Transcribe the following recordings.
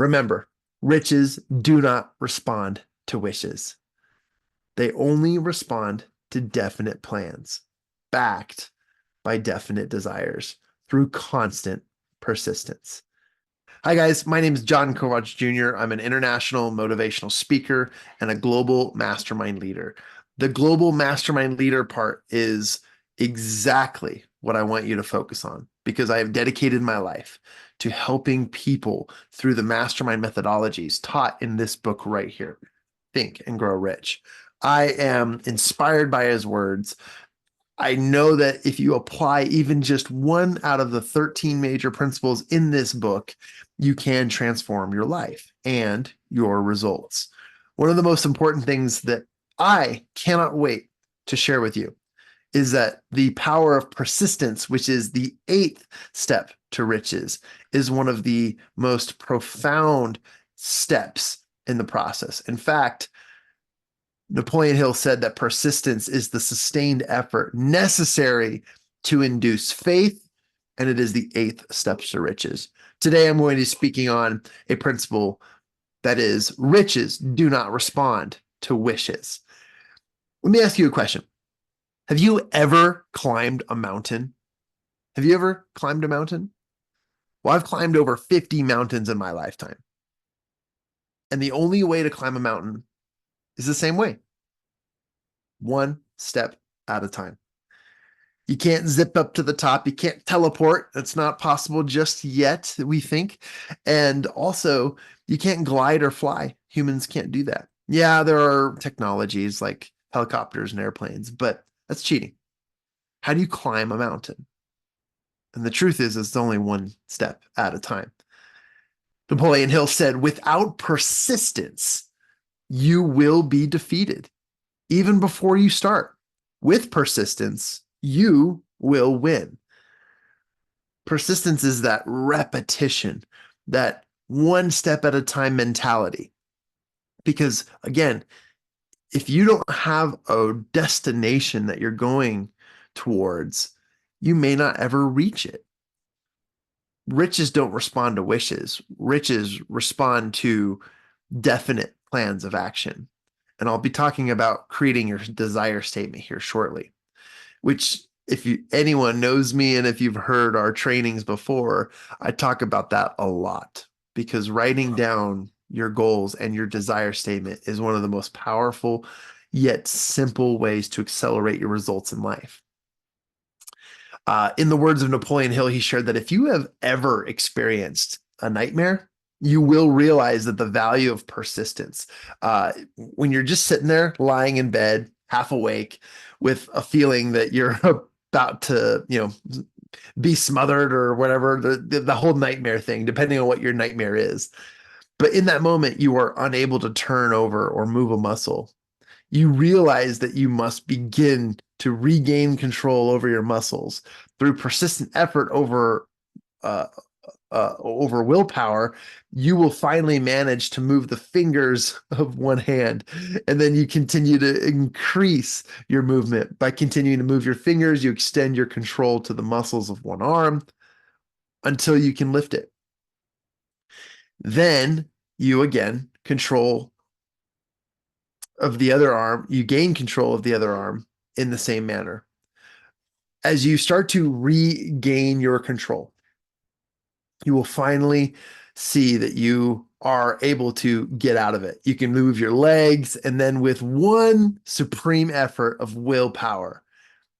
Remember, riches do not respond to wishes. They only respond to definite plans, backed by definite desires through constant persistence. Hi, guys. My name is Jon Kovach Jr. I'm an international motivational speaker and a global mastermind leader. The global mastermind leader part is exactly what I want you to focus on because I have dedicated my life to helping people through the mastermind methodologies taught in this book right here, Think and Grow Rich. I am inspired by his words. I know that if you apply even just one out of the 13 major principles in this book, you can transform your life and your results. One of the most important things that I cannot wait to share with you is that the power of persistence, which is the 8th step to riches, is one of the most profound steps in the process. In fact, Napoleon Hill said that persistence is the sustained effort necessary to induce faith, and it is the 8th steps to riches. Today, I'm going to be speaking on a principle that is riches do not respond to wishes. Let me ask you a question. Have you ever climbed a mountain? Have you ever climbed a mountain? Well, I've climbed over 50 mountains in my lifetime. And the only way to climb a mountain is the same way. One step at a time. You can't zip up to the top. You can't teleport. That's not possible just yet, we think. And also, you can't glide or fly. Humans can't do that. Yeah, there are technologies like helicopters and airplanes, but that's cheating. How do you climb a mountain? And the truth is, it's only one step at a time. Napoleon Hill said, without persistence, you will be defeated, even before you start. With persistence, you will win. Persistence is that repetition, that one step at a time mentality. Because again, if you don't have a destination that you're going towards, you may not ever reach it. Riches don't respond to wishes. Riches respond to definite plans of action. And I'll be talking about creating your desire statement here shortly, which if anyone knows me and if you've heard our trainings before, I talk about that a lot because writing down your goals and your desire statement is one of the most powerful yet simple ways to accelerate your results in life. In the words of Napoleon Hill, he shared that if you have ever experienced a nightmare, you will realize that the value of persistence. When you're just sitting there lying in bed, half awake, with a feeling that you're about to, be smothered or whatever, the whole nightmare thing, depending on what your nightmare is. But in that moment, you are unable to turn over or move a muscle. You realize that you must begin to regain control over your muscles through persistent effort over willpower. You will finally manage to move the fingers of one hand, and then you continue to increase your movement by continuing to move your fingers. You extend your control to the muscles of one arm until you can lift it. Then you again control of the other arm, you gain control of the other arm in the same manner. As you start to regain your control, you will finally see that you are able to get out of it. You can move your legs, and then with one supreme effort of willpower,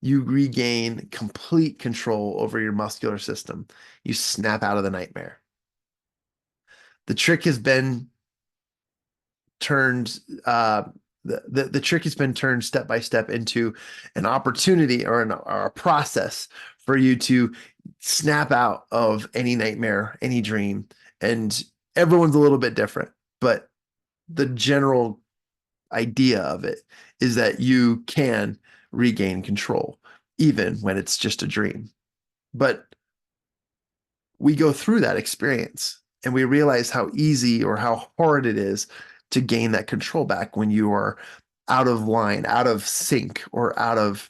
you regain complete control over your muscular system. You snap out of the nightmare. The trick has been turned the trick has been turned step by step into an opportunity or a process for you to snap out of any nightmare, any dream. And everyone's a little bit different, but the general idea of it is that you can regain control, even when it's just a dream. But we go through that experience and we realize how easy or how hard it is to gain that control back when you are out of line, out of sync, or out of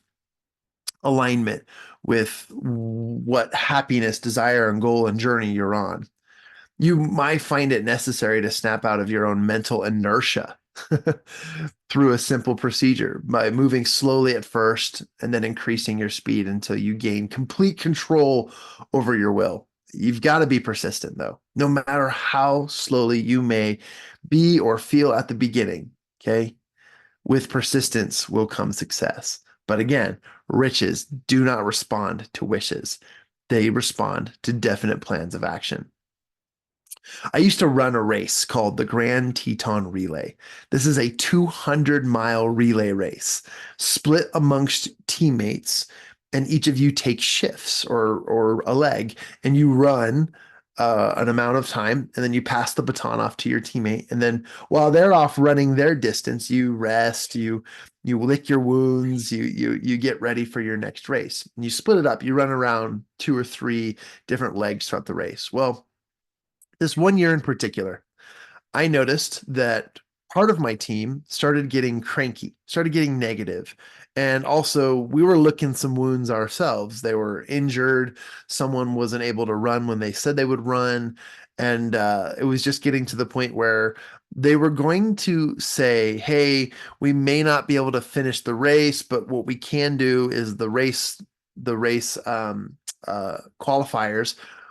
alignment with what happiness, desire, and goal and journey you're on. You might find it necessary to snap out of your own mental inertia through a simple procedure by moving slowly at first and then increasing your speed until you gain complete control over your will. You've got to be persistent, though, no matter how slowly you may be or feel at the beginning. Okay. With persistence will come success. But again, riches do not respond to wishes, they respond to definite plans of action. I used to run a race called the Grand Teton Relay. This is a 200-mile relay race split amongst teammates, and each of you take shifts or a leg, and you run an amount of time, and then you pass the baton off to your teammate. And then while they're off running their distance, you rest, you lick your wounds, you get ready for your next race. And you split it up. You run around 2 or 3 different legs throughout the race. Well, this one year in particular, I noticed that part of my team started getting cranky, started getting negative. And also, we were licking some wounds ourselves. They were injured. Someone wasn't able to run when they said they would run. And it was just getting to the point where they were going to say, hey, we may not be able to finish the race, but what we can do is the race qualifiers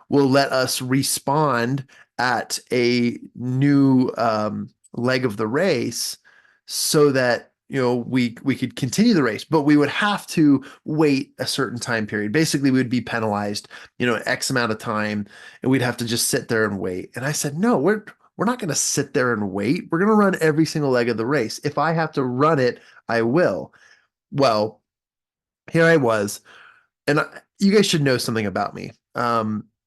will let us respawn at a new leg of the race so that we could continue the race, but we would have to wait a certain time period. Basically, we would be penalized, X amount of time, and we'd have to just sit there and wait. And I said, no, we're not going to sit there and wait. We're going to run every single leg of the race. If I have to run it, I will. Well, here I was, and you guys should know something about me.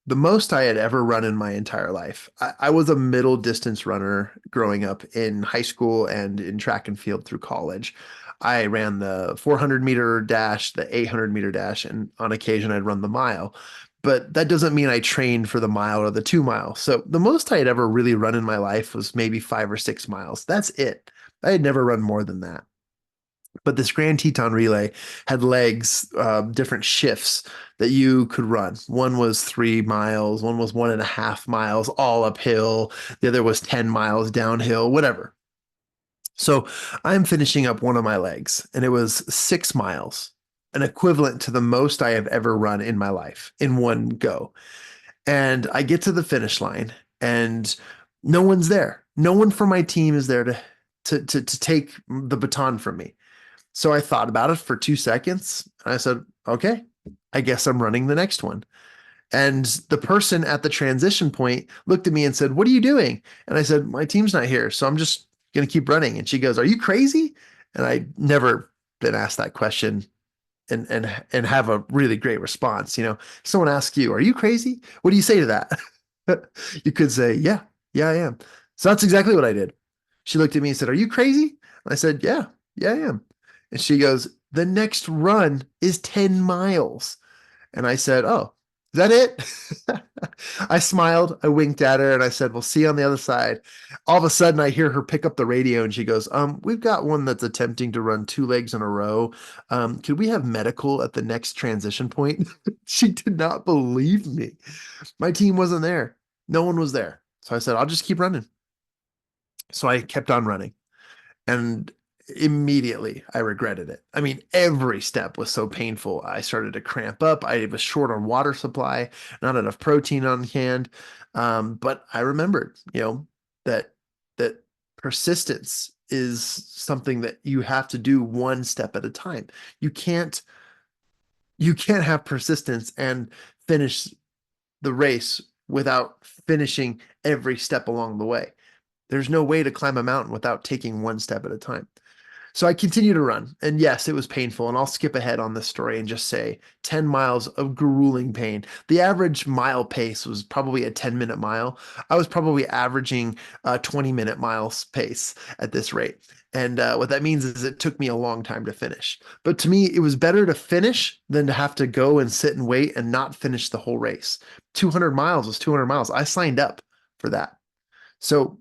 The most I had ever run in my entire life. I was a middle distance runner growing up in high school and in track and field through college. I ran the 400-meter dash, the 800-meter dash, and on occasion I'd run the mile. But that doesn't mean I trained for the mile or the 2 mile. So the most I had ever really run in my life was maybe 5 or 6 miles. That's it. I had never run more than that. But this Grand Teton Relay had legs, different shifts that you could run. One was 3 miles, one was 1.5 miles, all uphill. The other was 10 miles downhill, whatever. So I'm finishing up one of my legs, and it was 6 miles, an equivalent to the most I have ever run in my life in one go. And I get to the finish line, and no one's there. No one from my team is there to take the baton from me. So I thought about it for 2 seconds. And I said, okay, I guess I'm running the next one. And the person at the transition point looked at me and said, what are you doing? And I said, my team's not here. So I'm just going to keep running. And she goes, are you crazy? And I never been asked that question and have a really great response. Someone asks you, are you crazy? What do you say to that? You could say, yeah, I am. So that's exactly what I did. She looked at me and said, are you crazy? And I said, yeah, I am. And she goes, the next run is 10 miles. And I said, oh, is that it? I smiled, I winked at her, and I said, we'll see you on the other side. All of a sudden, I hear her pick up the radio and she goes, we've got one that's attempting to run 2 legs in a row. Could we have medical at the next transition point? She did not believe me. My team wasn't there. No one was there. So I said, I'll just keep running. So I kept on running. And immediately I regretted it. I mean, every step was so painful. I started to cramp up. I was short on water supply, not enough protein on hand. But I remembered, that that persistence is something that you have to do one step at a time. You can't you can't have persistence and finish the race without finishing every step along the way. There's no way to climb a mountain without taking one step at a time. So I continue to run. And yes, it was painful. And I'll skip ahead on this story and just say 10 miles of grueling pain. The average mile pace was probably a 10-minute mile. I was probably averaging a 20-minute miles pace at this rate. And what that means is it took me a long time to finish. But to me, it was better to finish than to have to go and sit and wait and not finish the whole race. 200 miles was 200 miles. I signed up for that. So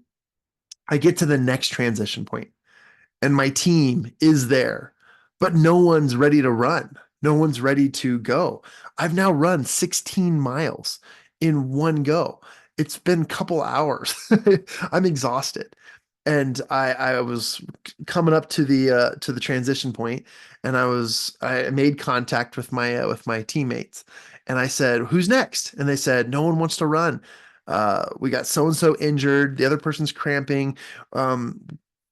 I get to the next transition point and my team is there, but no one's ready to run. No one's ready to go. I've now run 16 miles in one go. It's been a couple hours. I'm exhausted. And I was coming up to the transition point, and I made contact with my teammates, and I said, "Who's next?" And they said, "No one wants to run. We got so and so injured. The other person's cramping, um,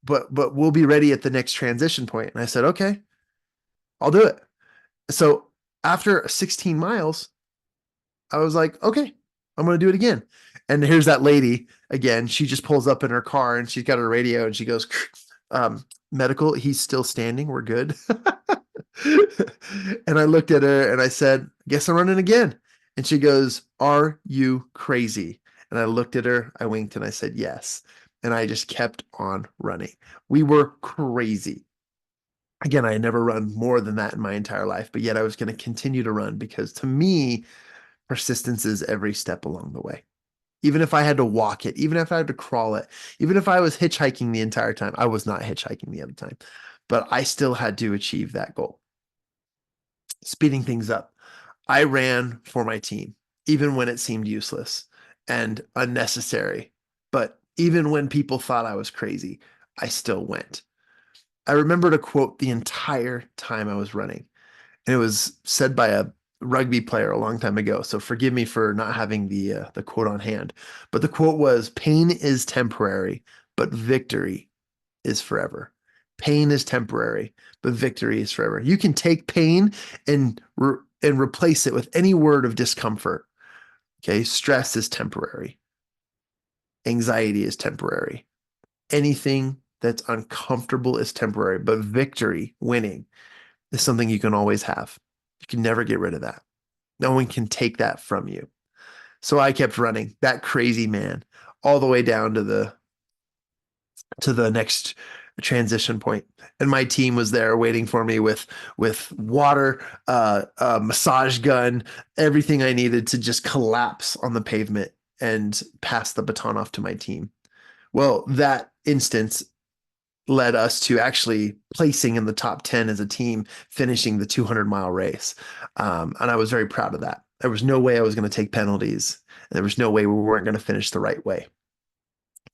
but we'll be ready at the next transition point." And I said, "Okay, I'll do it." So after 16 miles, I was like, okay, I'm going to do it again. And here's that lady again. She just pulls up in her car and she's got her radio and she goes, medical, he's still standing. We're good. And I looked at her and I said, guess I'm running again. And she goes, are you crazy? And I looked at her, I winked and I said, yes. And I just kept on running. We were crazy. Again, I had never run more than that in my entire life, but yet I was going to continue to run because to me, persistence is every step along the way. Even if I had to walk it, even if I had to crawl it, even if I was hitchhiking the entire time, I was not hitchhiking the other time, but I still had to achieve that goal. Speeding things up. I ran for my team, even when it seemed useless and unnecessary. But even when people thought I was crazy, I still went. I remembered a quote the entire time I was running, and it was said by a rugby player a long time ago. So forgive me for not having the quote on hand. But the quote was, "Pain is temporary, but victory is forever." Pain is temporary, but victory is forever. You can take pain and replace it with any word of discomfort. Okay, stress is temporary. Anxiety is temporary. Anything that's uncomfortable is temporary, but victory, winning, is something you can always have. You can never get rid of that. No one can take that from you. So I kept running, that crazy man, all the way down to the next transition point. And my team was there waiting for me with water, a massage gun, everything I needed to just collapse on the pavement and pass the baton off to my team. Well, that instance led us to actually placing in the top 10 as a team, finishing the 200-mile race. And I was very proud of that. There was no way I was going to take penalties. And there was no way we weren't going to finish the right way.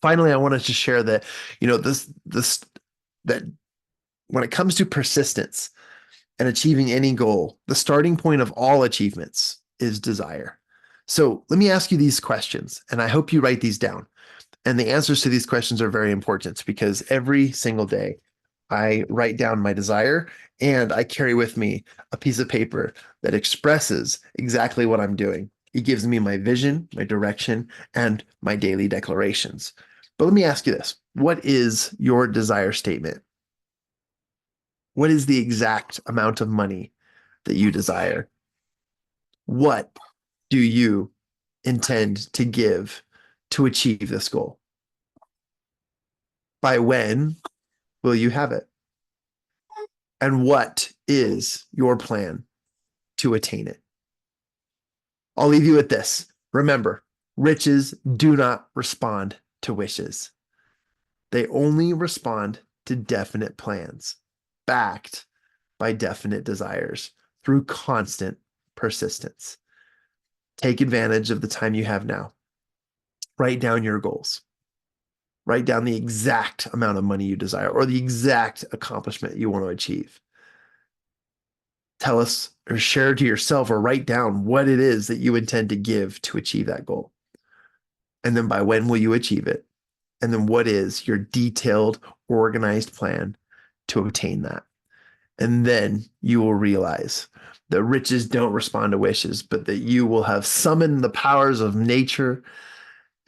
Finally, I wanted to share that, this that when it comes to persistence and achieving any goal, the starting point of all achievements is desire. So let me ask you these questions, and I hope you write these down. And the answers to these questions are very important because every single day I write down my desire and I carry with me a piece of paper that expresses exactly what I'm doing. It gives me my vision, my direction, and my daily declarations. But let me ask you this. What is your desire statement? What is the exact amount of money that you desire? What do you intend to give to achieve this goal? By when will you have it? And what is your plan to attain it? I'll leave you with this. Remember, riches do not respond to wishes. They only respond to definite plans, backed by definite desires through constant persistence. Take advantage of the time you have now. Write down your goals. Write down the exact amount of money you desire or the exact accomplishment you want to achieve. Tell us or share to yourself or write down what it is that you intend to give to achieve that goal. And then by when will you achieve it? And then what is your detailed, organized plan to obtain that? And then you will realize that riches don't respond to wishes, but that you will have summoned the powers of nature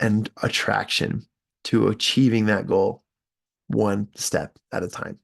and attraction to achieving that goal one step at a time.